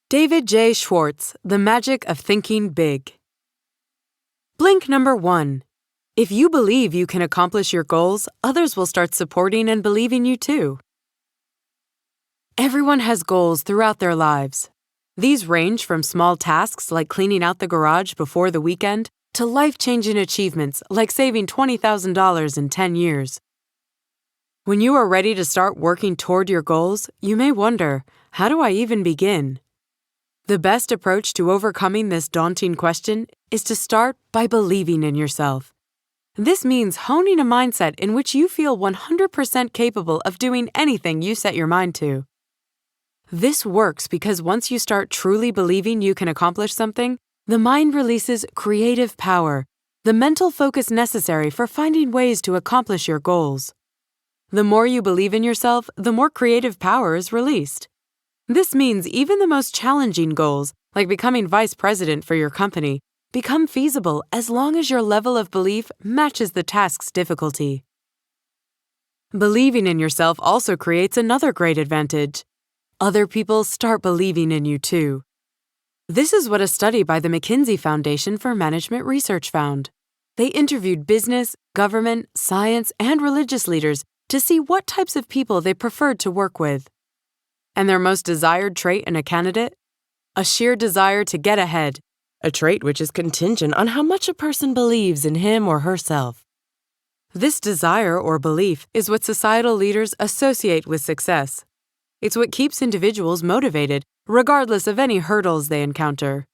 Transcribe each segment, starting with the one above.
David J. Schwartz, The Magic of Thinking Big. Blink number 1. If you believe you can accomplish your goals, others will start supporting and believing you too. Everyone has goals throughout their lives. These range from small tasks like cleaning out the garage before the weekend to life-changing achievements like saving $20,000 in 10 years. When you are ready to start working toward your goals, you may wonder, how do I even begin? The best approach to overcoming this daunting question is to start by believing in yourself. This means honing a mindset in which you feel 100% capable of doing anything you set your mind to. This works because once you start truly believing you can accomplish something, the mind releases creative power, the mental focus necessary for finding ways to accomplish your goals. The more you believe in yourself, the more creative power is released. This means even the most challenging goals, like becoming vice president for your company, become feasible as long as your level of belief matches the task's difficulty. Believing in yourself also creates another great advantage. Other people start believing in you too. This is what a study by the McKinsey Foundation for Management Research found. They interviewed business, government, science, and religious leaders to see what types of people they preferred to work with. And their most desired trait in a candidate? A sheer desire to get ahead, a trait which is contingent on how much a person believes in him or herself. This desire or belief is what societal leaders associate with success. It's what keeps individuals motivated, regardless of any hurdles they encounter.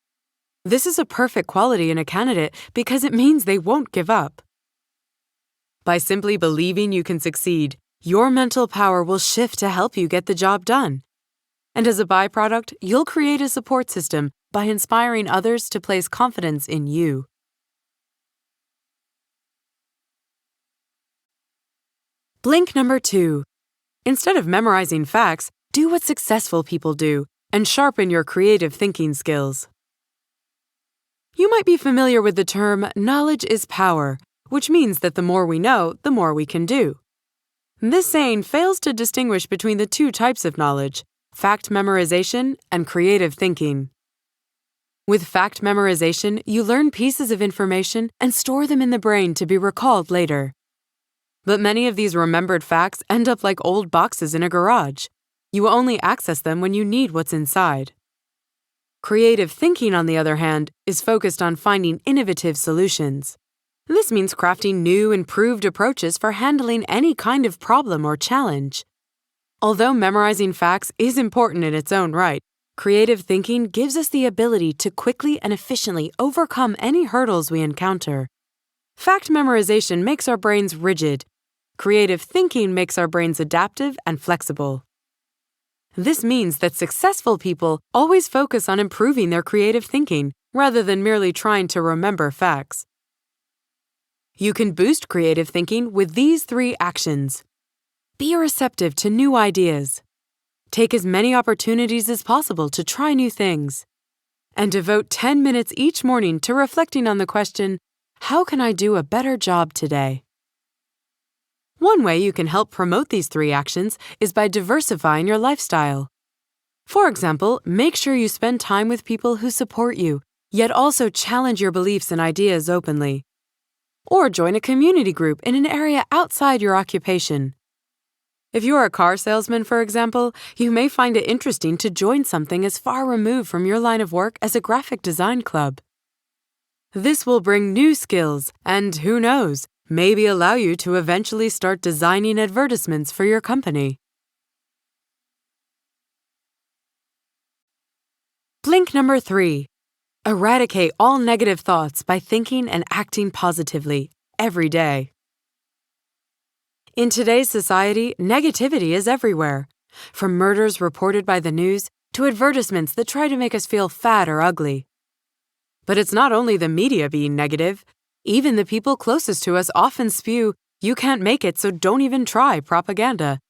This is a perfect quality in a candidate because it means they won't give up. By simply believing you can succeed, your mental power will shift to help you get the job done. And as a byproduct, you'll create a support system by inspiring others to place confidence in you. Blink number 2. Instead of memorizing facts, do what successful people do and sharpen your creative thinking skills. You might be familiar with the term knowledge is power, which means that the more we know, the more we can do. This saying fails to distinguish between the two types of knowledge, fact memorization and creative thinking. With fact memorization, you learn pieces of information and store them in the brain to be recalled later. But many of these remembered facts end up like old boxes in a garage. You only access them when you need what's inside. Creative thinking, on the other hand, is focused on finding innovative solutions. This means crafting new, improved approaches for handling any kind of problem or challenge. Although memorizing facts is important in its own right, creative thinking gives us the ability to quickly and efficiently overcome any hurdles we encounter. Fact memorization makes our brains rigid. Creative thinking makes our brains adaptive and flexible. This means that successful people always focus on improving their creative thinking rather than merely trying to remember facts. You can boost creative thinking with these 3 actions. Be receptive to new ideas. Take as many opportunities as possible to try new things. And devote 10 minutes each morning to reflecting on the question, how can I do a better job today? One way you can help promote these 3 actions is by diversifying your lifestyle. For example, make sure you spend time with people who support you, yet also challenge your beliefs and ideas openly. Or join a community group in an area outside your occupation. If you are a car salesman, for example, you may find it interesting to join something as far removed from your line of work as a graphic design club. This will bring new skills and, who knows, maybe allow you to eventually start designing advertisements for your company. Blink number 3. Eradicate all negative thoughts by thinking and acting positively every day. In today's society, negativity is everywhere, from murders reported by the news to advertisements that try to make us feel fat or ugly. But it's not only the media being negative. Even the people closest to us often spew, "You can't make it, so don't even try" propaganda.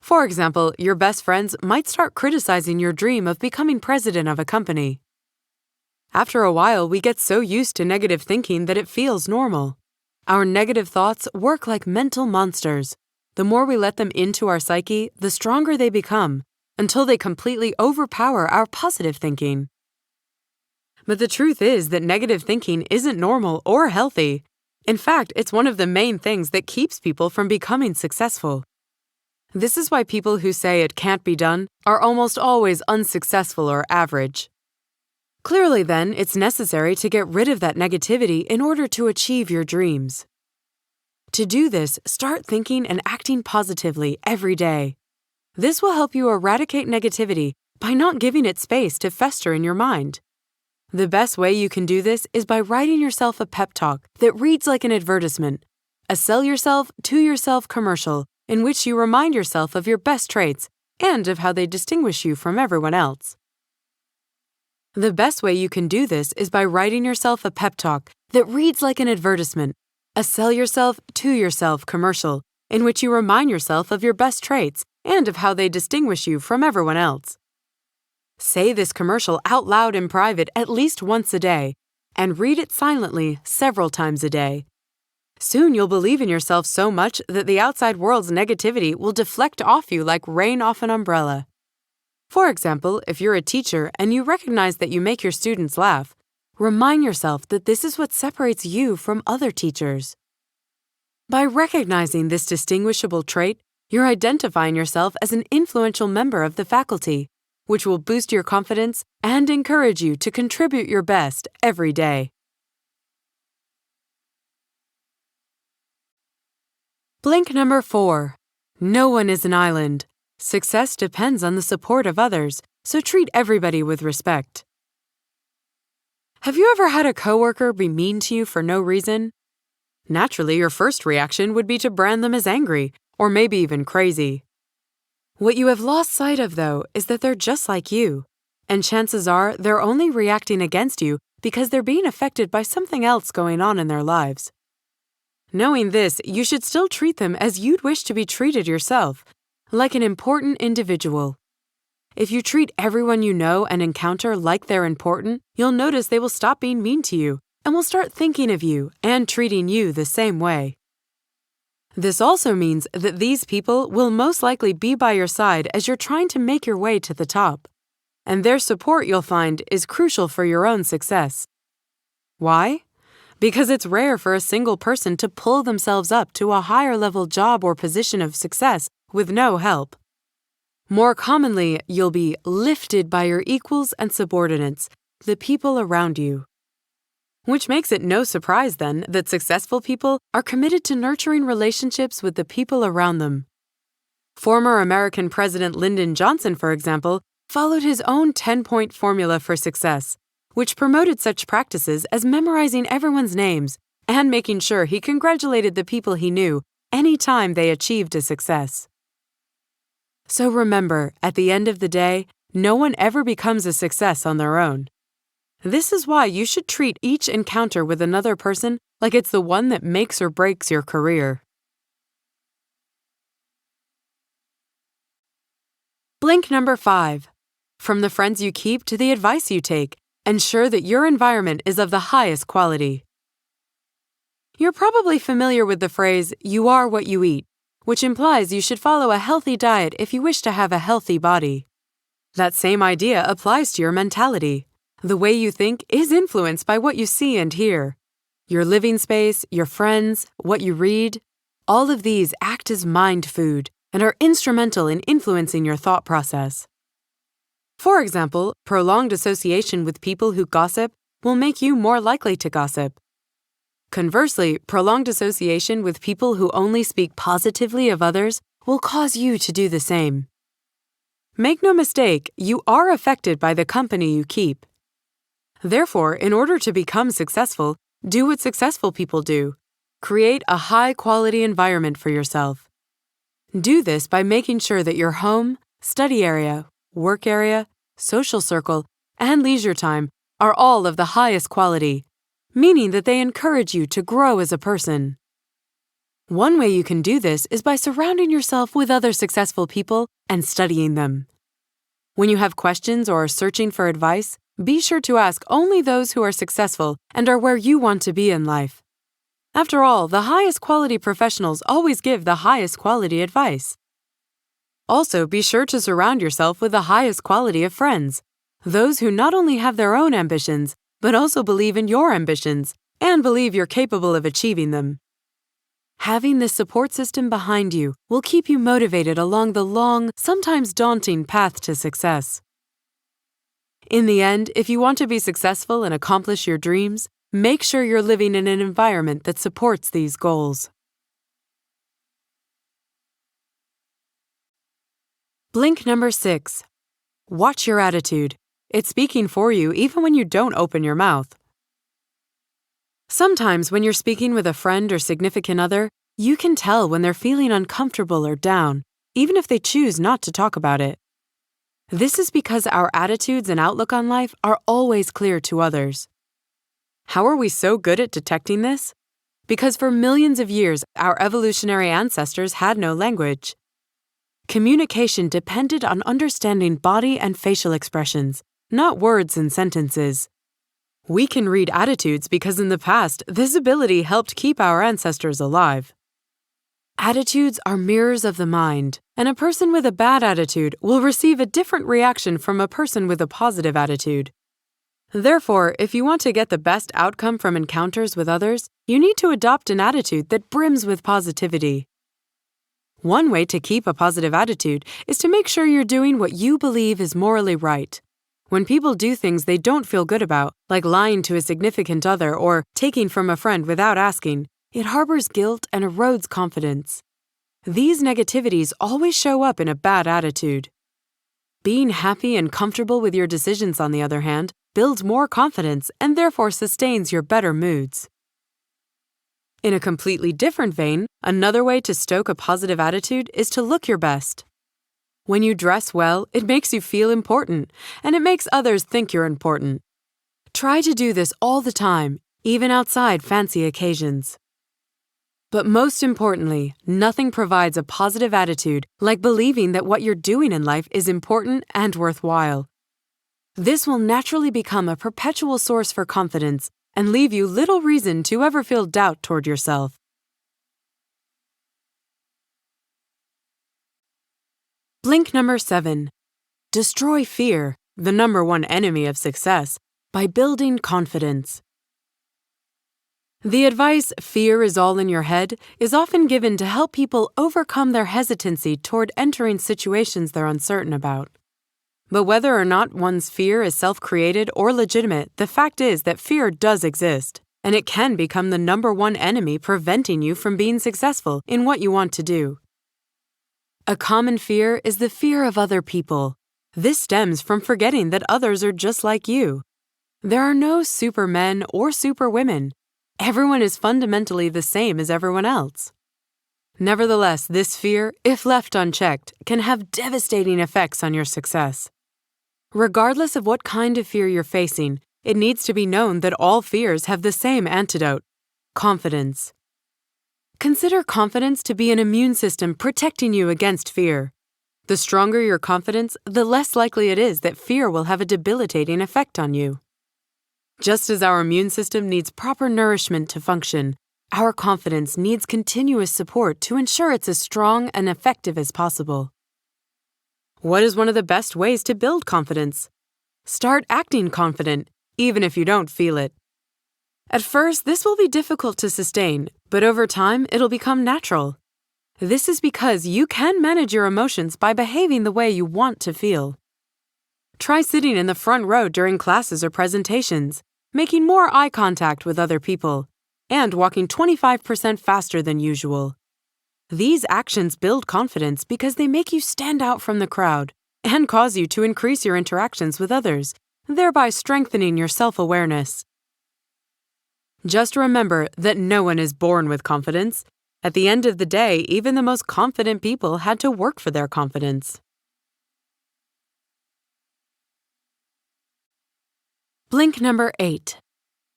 For example, your best friends might start criticizing your dream of becoming president of a company. After a while, we get so used to negative thinking that it feels normal. Our negative thoughts work like mental monsters. The more we let them into our psyche, the stronger they become, until they completely overpower our positive thinking. But the truth is that negative thinking isn't normal or healthy. In fact, it's one of the main things that keeps people from becoming successful. This is why people who say it can't be done are almost always unsuccessful or average. Clearly, then, it's necessary to get rid of that negativity in order to achieve your dreams. To do this, start thinking and acting positively every day. This will help you eradicate negativity by not giving it space to fester in your mind. The best way you can do this is by writing yourself a pep talk that reads like an advertisement, a sell yourself to yourself commercial in which you remind yourself of your best traits and of how they distinguish you from everyone else. The best way you can do this is by writing yourself a pep talk that reads like an advertisement, a sell yourself to yourself commercial in which you remind yourself of your best traits and of how they distinguish you from everyone else. Say this commercial out loud in private at least once a day, and read it silently several times a day. Soon you'll believe in yourself so much that the outside world's negativity will deflect off you like rain off an umbrella. For example, if you're a teacher and you recognize that you make your students laugh, remind yourself that this is what separates you from other teachers. By recognizing this distinguishable trait, you're identifying yourself as an influential member of the faculty, which will boost your confidence and encourage you to contribute your best every day. Blink number 4. No one is an island. Success depends on the support of others, so treat everybody with respect. Have you ever had a coworker be mean to you for no reason? Naturally, your first reaction would be to brand them as angry, or maybe even crazy. What you have lost sight of, though, is that they're just like you, and chances are they're only reacting against you because they're being affected by something else going on in their lives. Knowing this, you should still treat them as you'd wish to be treated yourself, like an important individual. If you treat everyone you know and encounter like they're important, you'll notice they will stop being mean to you and will start thinking of you and treating you the same way. This also means that these people will most likely be by your side as you're trying to make your way to the top, and their support, you'll find, is crucial for your own success. Why? Because it's rare for a single person to pull themselves up to a higher level job or position of success with no help. More commonly, you'll be lifted by your equals and subordinates, the people around you. Which makes it no surprise, then, that successful people are committed to nurturing relationships with the people around them. Former American President Lyndon Johnson, for example, followed his own 10-point formula for success, which promoted such practices as memorizing everyone's names and making sure he congratulated the people he knew any time they achieved a success. So remember, at the end of the day, no one ever becomes a success on their own. This is why you should treat each encounter with another person like it's the one that makes or breaks your career. Blink number 5. From the friends you keep to the advice you take, ensure that your environment is of the highest quality. You're probably familiar with the phrase, "you are what you eat," which implies you should follow a healthy diet if you wish to have a healthy body. That same idea applies to your mentality. The way you think is influenced by what you see and hear. Your living space, your friends, what you read, all of these act as mind food and are instrumental in influencing your thought process. For example, prolonged association with people who gossip will make you more likely to gossip. Conversely, prolonged association with people who only speak positively of others will cause you to do the same. Make no mistake, you are affected by the company you keep. Therefore, in order to become successful, do what successful people do. Create a high-quality environment for yourself. Do this by making sure that your home, study area, work area, social circle, and leisure time are all of the highest quality, meaning that they encourage you to grow as a person. One way you can do this is by surrounding yourself with other successful people and studying them. When you have questions or are searching for advice, be sure to ask only those who are successful and are where you want to be in life. After all, the highest quality professionals always give the highest quality advice. Also, be sure to surround yourself with the highest quality of friends, those who not only have their own ambitions, but also believe in your ambitions and believe you're capable of achieving them. Having this support system behind you will keep you motivated along the long, sometimes daunting path to success. In the end, if you want to be successful and accomplish your dreams, make sure you're living in an environment that supports these goals. Blink number 6. Watch your attitude. It's speaking for you even when you don't open your mouth. Sometimes when you're speaking with a friend or significant other, you can tell when they're feeling uncomfortable or down, even if they choose not to talk about it. This is because our attitudes and outlook on life are always clear to others. How are we so good at detecting this? Because for millions of years, our evolutionary ancestors had no language. Communication depended on understanding body and facial expressions, not words and sentences. We can read attitudes because in the past, this ability helped keep our ancestors alive. Attitudes are mirrors of the mind, and a person with a bad attitude will receive a different reaction from a person with a positive attitude. Therefore, if you want to get the best outcome from encounters with others, you need to adopt an attitude that brims with positivity. One way to keep a positive attitude is to make sure you're doing what you believe is morally right. When people do things they don't feel good about, like lying to a significant other or taking from a friend without asking, it harbors guilt and erodes confidence. These negativities always show up in a bad attitude. Being happy and comfortable with your decisions, on the other hand, builds more confidence and therefore sustains your better moods. In a completely different vein, another way to stoke a positive attitude is to look your best. When you dress well, it makes you feel important, and it makes others think you're important. Try to do this all the time, even outside fancy occasions. But most importantly, nothing provides a positive attitude like believing that what you're doing in life is important and worthwhile. This will naturally become a perpetual source for confidence and leave you little reason to ever feel doubt toward yourself. Blink number 7. Destroy fear, the number one enemy of success, by building confidence. The advice, "fear is all in your head," is often given to help people overcome their hesitancy toward entering situations they're uncertain about. But whether or not one's fear is self-created or legitimate, the fact is that fear does exist, and it can become the number one enemy preventing you from being successful in what you want to do. A common fear is the fear of other people. This stems from forgetting that others are just like you. There are no supermen or superwomen. Everyone is fundamentally the same as everyone else. Nevertheless, this fear, if left unchecked, can have devastating effects on your success. Regardless of what kind of fear you're facing, it needs to be known that all fears have the same antidote: confidence. Consider confidence to be an immune system protecting you against fear. The stronger your confidence, the less likely it is that fear will have a debilitating effect on you. Just as our immune system needs proper nourishment to function, our confidence needs continuous support to ensure it's as strong and effective as possible. What is one of the best ways to build confidence? Start acting confident, even if you don't feel it. At first, this will be difficult to sustain, but over time, it'll become natural. This is because you can manage your emotions by behaving the way you want to feel. Try sitting in the front row during classes or presentations, making more eye contact with other people, and walking 25% faster than usual. These actions build confidence because they make you stand out from the crowd and cause you to increase your interactions with others, thereby strengthening your self-awareness. Just remember that no one is born with confidence. At the end of the day, even the most confident people had to work for their confidence. Blink number 8.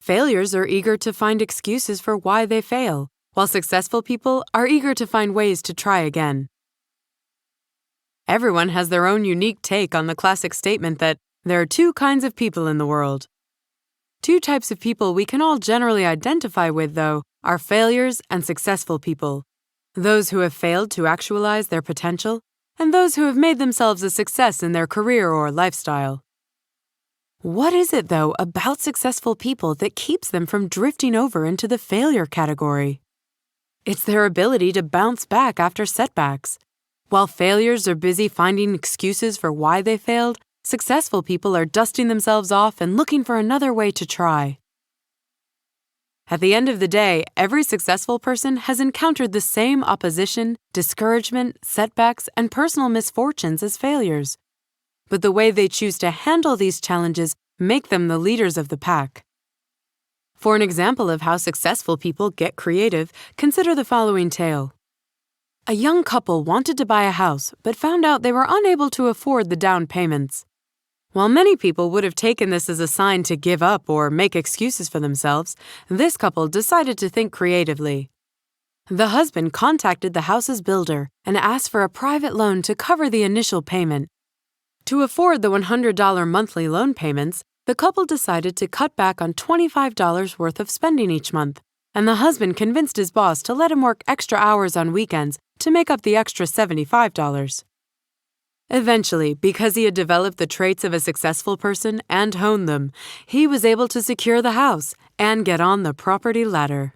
Failures are eager to find excuses for why they fail, while successful people are eager to find ways to try again. Everyone has their own unique take on the classic statement that there are two kinds of people in the world. Two types of people we can all generally identify with, though, are failures and successful people. Those who have failed to actualize their potential, and those who have made themselves a success in their career or lifestyle. What is it, though, about successful people that keeps them from drifting over into the failure category? It's their ability to bounce back after setbacks. While failures are busy finding excuses for why they failed, successful people are dusting themselves off and looking for another way to try. At the end of the day, every successful person has encountered the same opposition, discouragement, setbacks, and personal misfortunes as failures. But the way they choose to handle these challenges make them the leaders of the pack. For an example of how successful people get creative, consider the following tale. A young couple wanted to buy a house, but found out they were unable to afford the down payments. While many people would have taken this as a sign to give up or make excuses for themselves, this couple decided to think creatively. The husband contacted the house's builder and asked for a private loan to cover the initial payment. To afford the $100 monthly loan payments, the couple decided to cut back on $25 worth of spending each month, and the husband convinced his boss to let him work extra hours on weekends to make up the extra $75. Eventually, because he had developed the traits of a successful person and honed them, he was able to secure the house and get on the property ladder.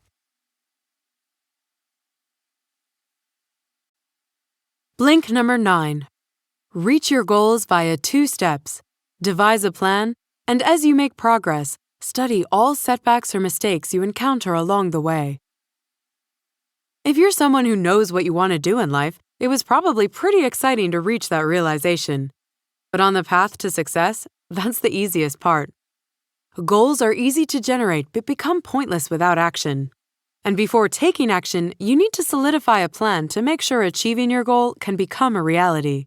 Blink number 9. Reach your goals via 2 steps. Devise a plan, and as you make progress, study all setbacks or mistakes you encounter along the way. If you're someone who knows what you want to do in life, it was probably pretty exciting to reach that realization. But on the path to success, that's the easiest part. Goals are easy to generate but become pointless without action. And before taking action, you need to solidify a plan to make sure achieving your goal can become a reality.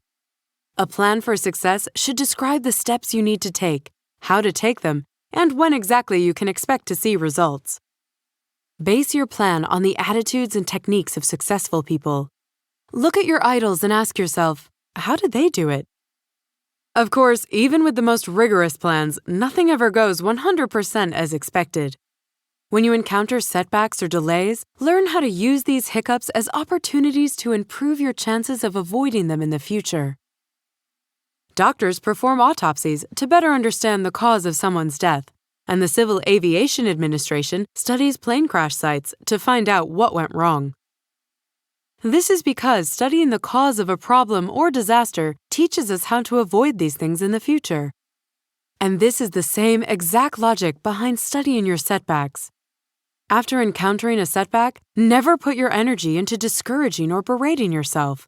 A plan for success should describe the steps you need to take, how to take them, and when exactly you can expect to see results. Base your plan on the attitudes and techniques of successful people. Look at your idols and ask yourself, how did they do it? Of course, even with the most rigorous plans, nothing ever goes 100% as expected. When you encounter setbacks or delays, learn how to use these hiccups as opportunities to improve your chances of avoiding them in the future. Doctors perform autopsies to better understand the cause of someone's death, and the Civil Aviation Administration studies plane crash sites to find out what went wrong. This is because studying the cause of a problem or disaster teaches us how to avoid these things in the future. And this is the same exact logic behind studying your setbacks. After encountering a setback, never put your energy into discouraging or berating yourself.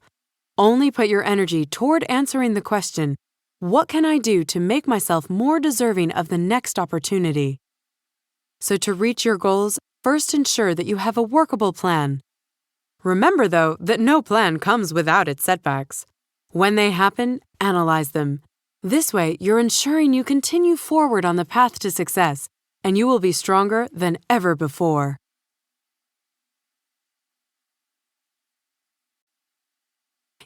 Only put your energy toward answering the question, what can I do to make myself more deserving of the next opportunity? So to reach your goals, first ensure that you have a workable plan. Remember, though, that no plan comes without its setbacks. When they happen, analyze them. This way, you're ensuring you continue forward on the path to success, and you will be stronger than ever before.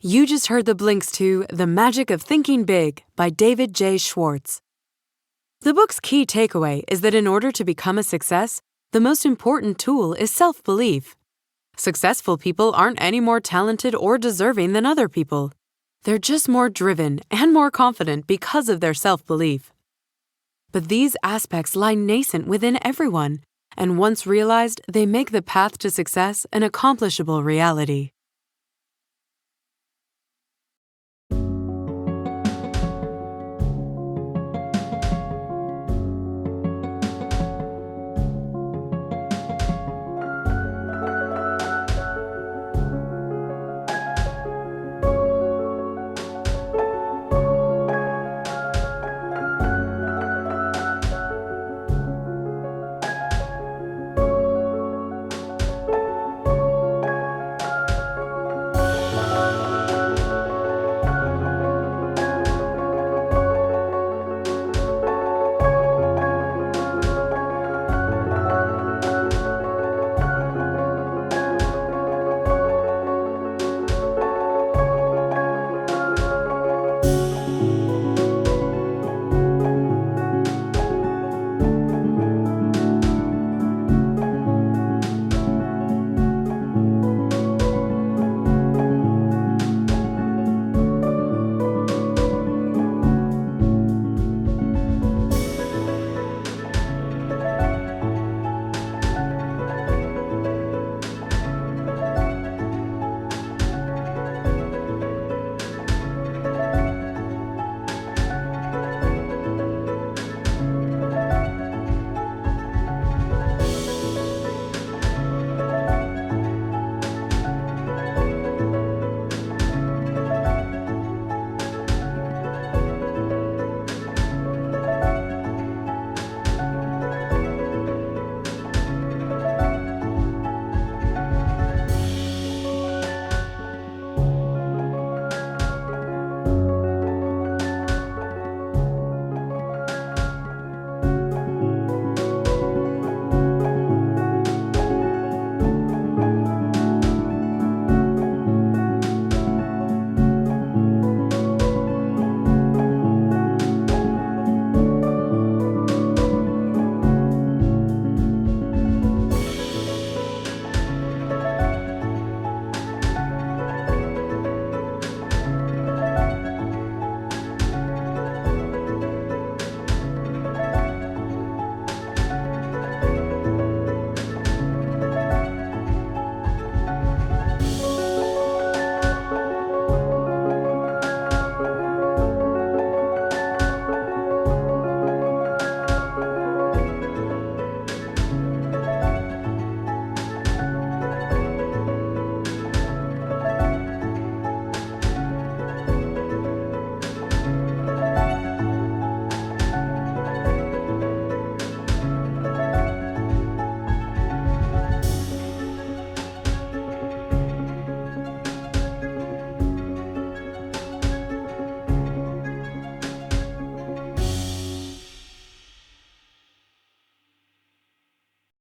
You just heard the blinks to The Magic of Thinking Big by David J. Schwartz. The book's key takeaway is that in order to become a success, the most important tool is self-belief. Successful people aren't any more talented or deserving than other people. They're just more driven and more confident because of their self-belief. But these aspects lie nascent within everyone, and once realized, they make the path to success an accomplishable reality.